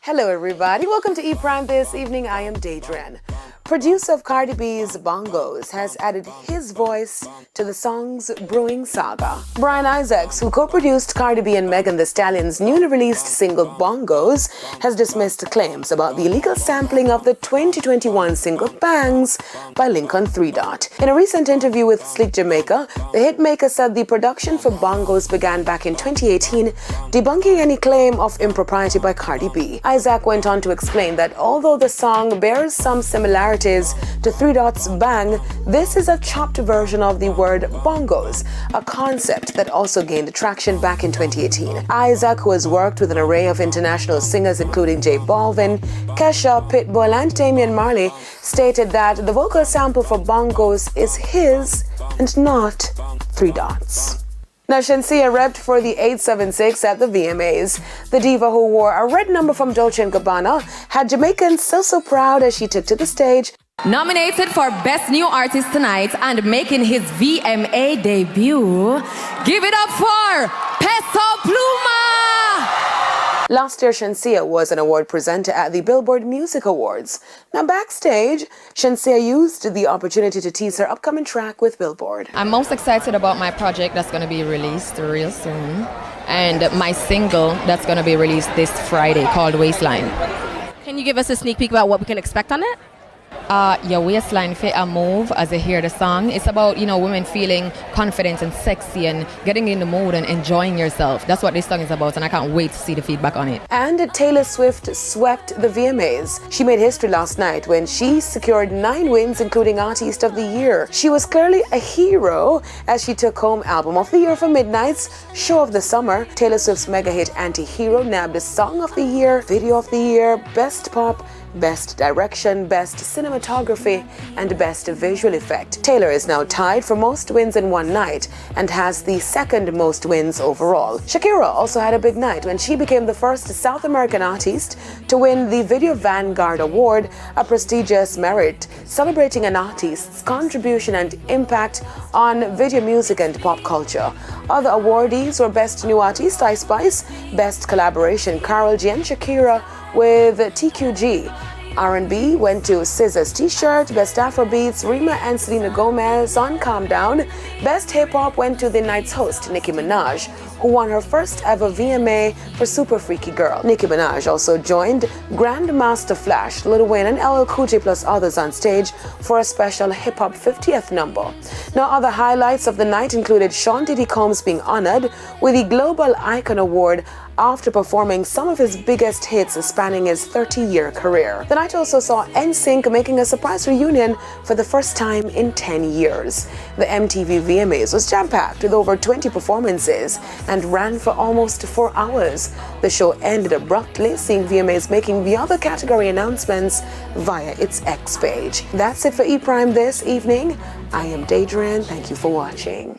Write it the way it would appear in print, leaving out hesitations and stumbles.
Hello everybody, welcome to E Prime this evening. I am Daedrin. Producer of Cardi B's Bongos has added his voice to the song's brewing saga. Brian Isaacs, who co-produced Cardi B and Megan Thee Stallion's newly released single Bongos, has dismissed claims about the illegal sampling of the 2021 single Bangs by Lincoln 3 Dot. In a recent interview with Sleek Jamaica, the hitmaker said the production for Bongos began back in 2018, debunking any claim of impropriety by Cardi B. Isaac went on to explain that although the song bears some similarities to 3 Dot's Bang, this is a chopped version of the word bongos, a concept that also gained traction back in 2018. Isaac, who has worked with an array of international singers including J Balvin, Kesha, Pitbull and Damian Marley, stated that the vocal sample for Bongos is his and not 3 Dot's. Now, Shenseea repped for the 876 at the VMAs. The diva, who wore a red number from Dolce & Gabbana, had Jamaicans so proud as she took to the stage. Nominated for Best New Artist tonight and making his VMA debut, give it up for Peso Pluma! Last year, Shenseea was an award presenter at the Billboard Music Awards. Now, backstage, Shenseea used the opportunity to tease her upcoming track with Billboard. I'm most excited about my project that's going to be released real soon, and my single that's going to be released this Friday called Waistline. Can you give us a sneak peek about what we can expect on it? Your waistline fit a move as you hear the song. It's about, women feeling confident and sexy and getting in the mood and enjoying yourself. That's what this song is about, and I can't wait to see the feedback on it. And Taylor Swift swept the VMAs. She made history last night when she secured 9 wins, including Artist of the Year. She was clearly a hero as she took home Album of the Year for Midnight's Show of the Summer. Taylor Swift's mega hit Anti-Hero nabbed Song of the Year, Video of the Year, Best Pop, Best Direction, Best Cinematography, and Best Visual Effect. Taylor is now tied for most wins in one night and has the second most wins overall. Shakira also had a big night when she became the first South American artist to win the Video Vanguard Award, a prestigious merit celebrating an artist's contribution and impact on video music and pop culture. Other awardees were Best New Artist Ice Spice, Best Collaboration Karol G and Shakira with TQG. R&B went to SZA's T-Shirt, Best Afrobeats, Rima and Selena Gomez on Calm Down. Best Hip Hop went to the night's host, Nicki Minaj, who won her first ever VMA for Super Freaky Girl. Nicki Minaj also joined Grandmaster Flash, Lil Wayne and LL Cool J plus others on stage for a special Hip Hop 50th number. Now, other highlights of the night included Sean Diddy Combs being honored with the Global Icon Award after performing some of his biggest hits spanning his 30-year career. The night also saw NSYNC making a surprise reunion for the first time in 10 years. The MTV VMAs was jam-packed with over 20 performances and ran for almost 4 hours. The show ended abruptly, seeing VMAs making the other category announcements via its X page. That's it for E Prime this evening. I am Daedrin. Thank you for watching.